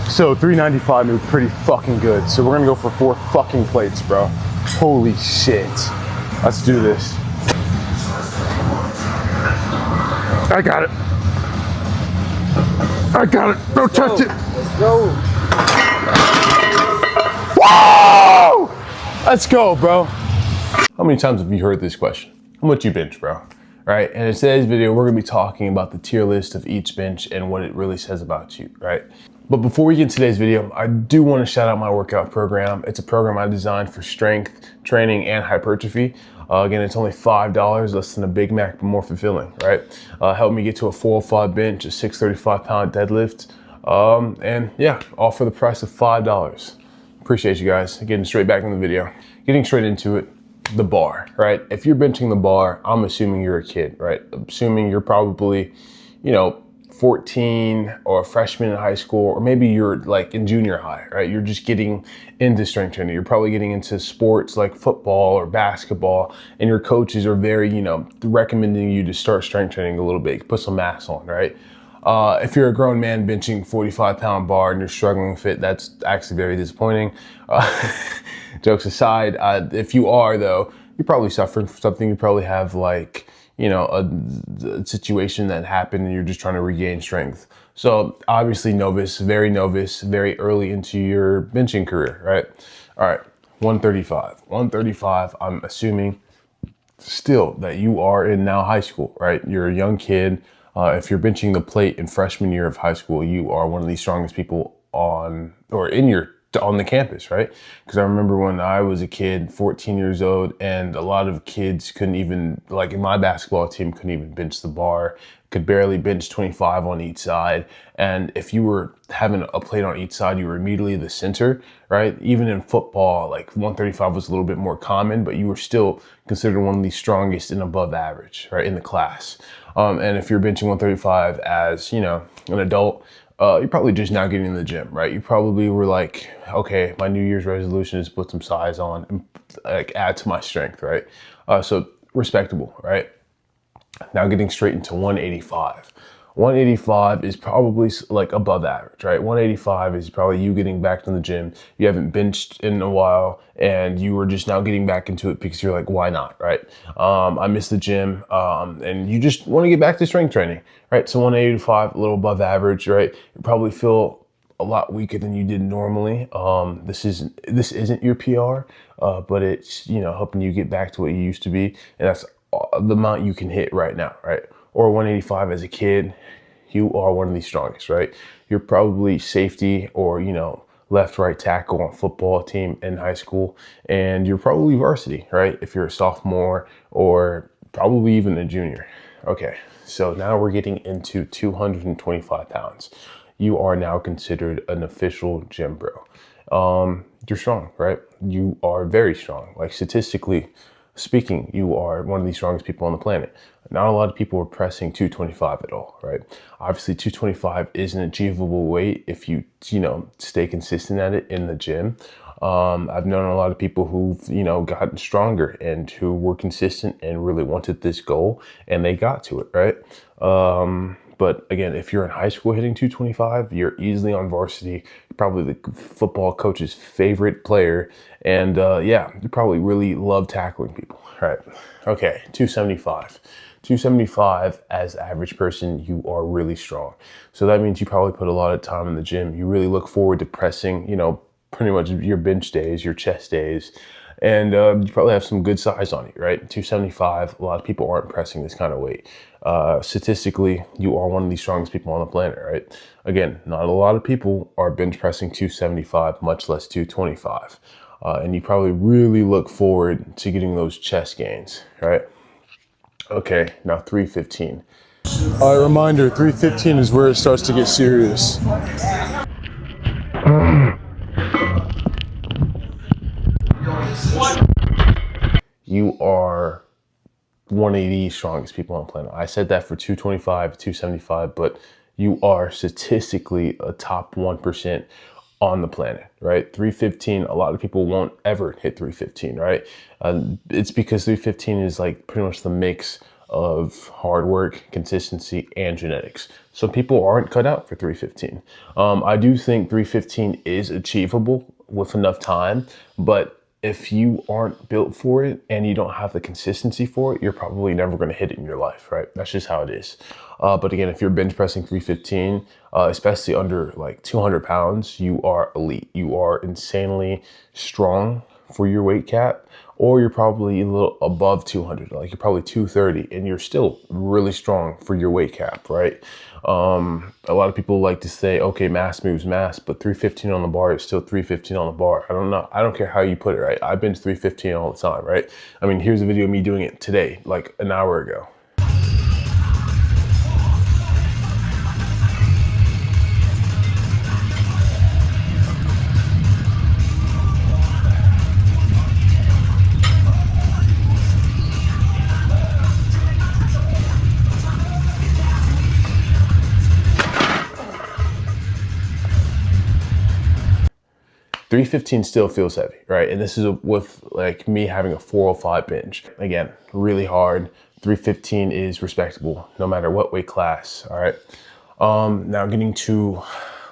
So 395 moved pretty fucking good. So we're gonna go for 4 fucking plates, bro. Holy shit. Let's do this. I got it. I got it. Don't touch it. Let's go. Whoa! Let's go, bro. How many times have you heard this question? How much you bench, bro? Right? And in today's video, we're gonna be talking about the tier list of each bench and what it really says about you, right? But before we get into today's video, I do want to shout out my workout program. It's a program I designed for strength training and hypertrophy. Again, it's only $5, less than a Big Mac, but more fulfilling, right? Help me get to a 405 bench, a 635-pound deadlift, and yeah, all for the price of $5. Appreciate you guys. Getting straight back in the video. Getting straight into it, the bar, right? If you're benching the bar, I'm assuming you're a kid, right? Assuming you're probably, 14 or a freshman in high school, or maybe you're like in junior high, right? You're just getting into strength training. You're probably getting into sports like football or basketball, and your coaches are very, recommending you to start strength training a little bit, put some mass on, right? If you're a grown man benching 45-pound bar and you're struggling fit, that's actually very disappointing. Jokes aside, if you are though, you're probably suffering from something. You probably have like, a situation that happened and you're just trying to regain strength. So obviously novice, very early into your benching career, right? All right, 135. 135, I'm assuming still that you are in now high school, right? You're a young kid. If you're benching the plate in freshman year of high school, you are one of the strongest people on the campus, right? Because I remember when I was a kid, 14 years old, and a lot of kids couldn't even, like in my basketball team, couldn't even bench the bar, could barely bench 25 on each side. And if you were having a plate on each side, you were immediately the center, right? Even in football, like 135 was a little bit more common, but you were still considered one of the strongest and above average, right, in the class. And if you're benching 135 as, an adult, you're probably just now getting in the gym, right? You probably were like, okay, my New Year's resolution is put some size on and like add to my strength, right? So respectable, right? Now getting straight into 185. 185 is probably like above average, right? 185 is probably you getting back in the gym. You haven't benched in a while and you were just now getting back into it because you're like, why not, right? I miss the gym and you just want to get back to strength training, right? So 185, a little above average, right? You probably feel a lot weaker than you did normally. This isn't your PR, but it's, helping you get back to what you used to be. And that's the amount you can hit right now, right? Or 185 as a kid, you are one of the strongest, right? You're probably safety or, left, right tackle on football team in high school, and you're probably varsity, right? If you're a sophomore or probably even a junior. Okay, so now we're getting into 225 pounds. You are now considered an official gym bro. You're strong, right? You are very strong. Like statistically speaking, you are one of the strongest people on the planet. Not a lot of people are pressing 225 at all, right? Obviously, 225 is an achievable weight if you, stay consistent at it in the gym. I've known a lot of people who've, gotten stronger and who were consistent and really wanted this goal and they got to it, right? But again, if you're in high school hitting 225, you're easily on varsity. You're probably the football coach's favorite player. And you probably really love tackling people, right? Okay, 275. 275 as average person, you are really strong. So that means you probably put a lot of time in the gym. You really look forward to pressing, pretty much your bench days, your chest days. And you probably have some good size on you, right? 275, a lot of people aren't pressing this kind of weight. Statistically, you are one of the strongest people on the planet, right? Again, not a lot of people are bench pressing 275, much less 225. And you probably really look forward to getting those chest gains, right? Okay, now 315. All right, reminder, 315 is where it starts to get serious. You are one of the strongest people on the planet. I said that for 225, 275, but you are statistically a top 1% on the planet, right? 315, a lot of people won't ever hit 315, right? It's because 315 is like pretty much the mix of hard work, consistency, and genetics. Some people aren't cut out for 315. I do think 315 is achievable with enough time, but if you aren't built for it and you don't have the consistency for it, you're probably never going to hit it in your life, right? That's just how it is. But again, if you're bench pressing 315, especially under like 200 pounds, you are elite. You are insanely strong for your weight cap, or you're probably a little above 200, like you're probably 230, and you're still really strong for your weight cap, right? A lot of people like to say, okay, mass moves mass, but 315 on the bar is still 315 on the bar. I don't know. I don't care how you put it, right? I've been to 315 all the time, right? I mean, here's a video of me doing it today, like an hour ago. 315 still feels heavy, right? And this is with like me having a 405 bench. Again, really hard. 315 is respectable no matter what weight class, all right? Now getting to,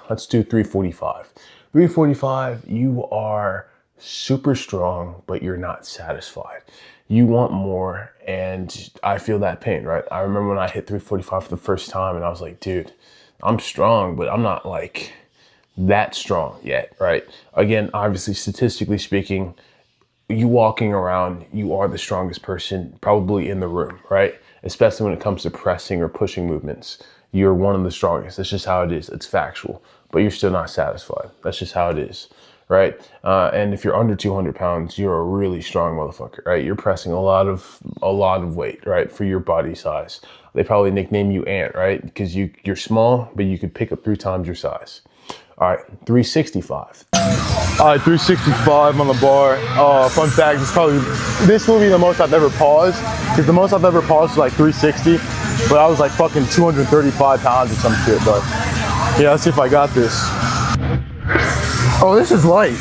let's do 345. 345, you are super strong, but you're not satisfied. You want more, and I feel that pain, right? I remember when I hit 345 for the first time and I was like, dude, I'm strong, but I'm not like that strong yet, right? Again, obviously, statistically speaking, you walking around, you are the strongest person probably in the room, right? Especially when it comes to pressing or pushing movements. You're one of the strongest. That's just how it is. It's factual, but you're still not satisfied. That's just how it is, right? And if you're under 200 pounds, you're a really strong motherfucker, right? You're pressing a lot of weight, right? For your body size. They probably nickname you Ant, right? Because you're small, but you could pick up 3 times your size. All right, 365. All right, 365 on the bar. Fun fact, this will be the most I've ever paused, because the most I've ever paused was like 360, but I was like fucking 235 pounds or some shit, but yeah, let's see if I got this. Oh, this is light.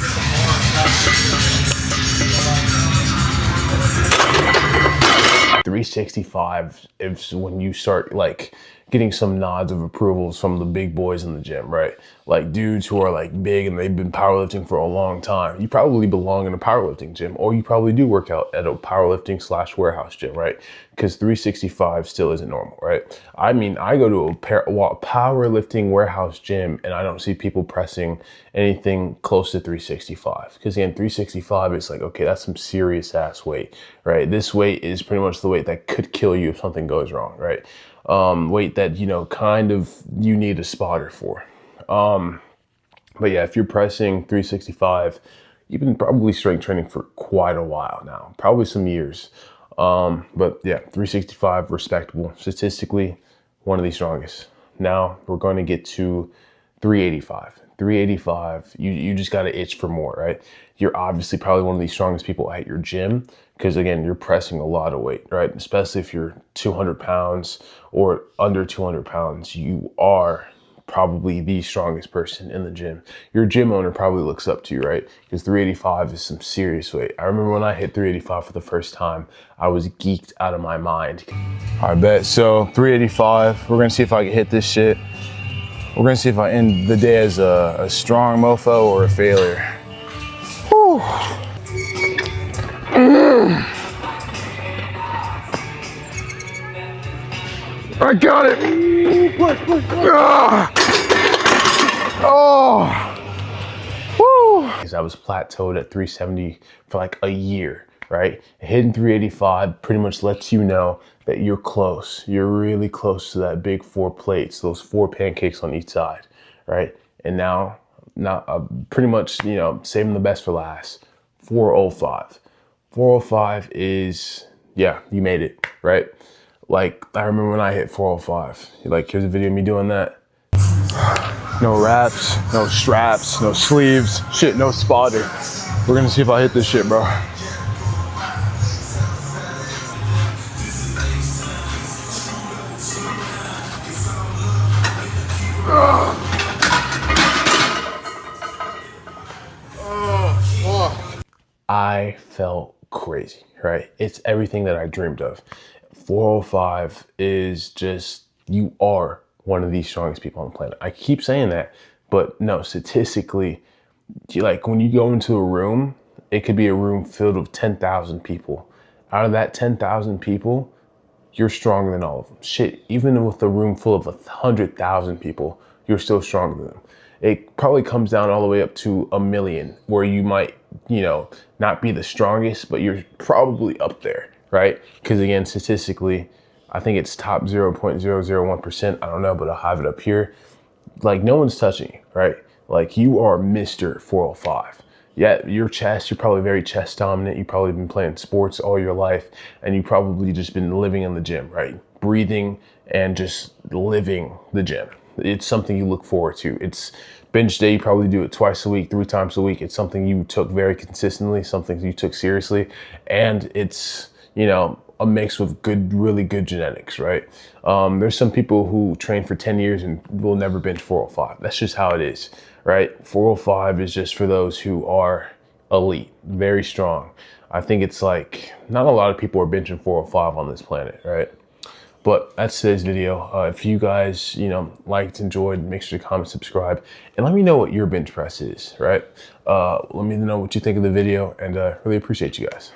$365 is when you start like getting some nods of approvals from the big boys in the gym, right? Like dudes who are like big and they've been powerlifting for a long time. You probably belong in a powerlifting gym, or you probably do work out at a powerlifting / warehouse gym, right? Because 365 still isn't normal, right? I mean, I go to a powerlifting warehouse gym and I don't see people pressing anything close to 365. Because again, 365 is like, okay, that's some serious ass weight, right? This weight is pretty much the weight that could kill you if something goes wrong, right? Weight that, you know, kind of you need a spotter for. But yeah, if you're pressing 365, you've been probably strength training for quite a while now, probably some years. But yeah, 365, respectable. Statistically, one of the strongest. Now we're going to get to 385. 385, you just got to itch for more, right? You're obviously probably one of the strongest people at your gym, because again, you're pressing a lot of weight, right? Especially if you're 200 pounds or under 200 pounds, you are probably the strongest person in the gym. Your gym owner probably looks up to you, right? Because 385 is some serious weight. I remember when I hit 385 for the first time, I was geeked out of my mind. I bet. So 385, we're gonna see if I can hit this shit. We're gonna see if I end the day as a strong mofo or a failure. Whew. I got it. Ah. Oh. Woo. Because I was plateaued at 370 for like a year, right? Hitting 385 pretty much lets you know that you're close. You're really close to that big 4 plates, those 4 pancakes on each side, right? And now pretty much, you know, saving the best for last. 405. 405 is, yeah, you made it, right? Like, I remember when I hit 405. Like, here's a video of me doing that. No wraps, no straps, no sleeves, shit, no spotter. We're gonna see if I hit this shit, bro. I felt crazy, right? It's everything that I dreamed of. 405 is just, you are one of the strongest people on the planet. I keep saying that, but no, statistically, like when you go into a room, it could be a room filled with 10,000 people. Out of that 10,000 people, you're stronger than all of them. Shit, even with a room full of 100,000 people, you're still stronger than them. It probably comes down all the way up to 1,000,000, where you might, not be the strongest, but you're probably up there, right? Because again, statistically, I think it's top 0.001%. I don't know, but I'll have it up here. Like, no one's touching you, right? Like, you are Mr. 405. Yeah, your chest, you're probably very chest dominant. You've probably been playing sports all your life, and you've probably just been living in the gym, right? Breathing and just living the gym. It's something you look forward to. It's bench day. You probably do it twice a week, 3 times a week. It's something you took very consistently, something you took seriously. And it's, a mix with really good genetics, right? There's some people who train for 10 years and will never bench 405. That's just how it is, right? 405 is just for those who are elite, very strong. I think it's like, not a lot of people are benching 405 on this planet, right? But that's today's video. If you guys, liked, enjoyed, make sure to comment, subscribe, and let me know what your bench press is, right? Let me know what you think of the video, and really appreciate you guys.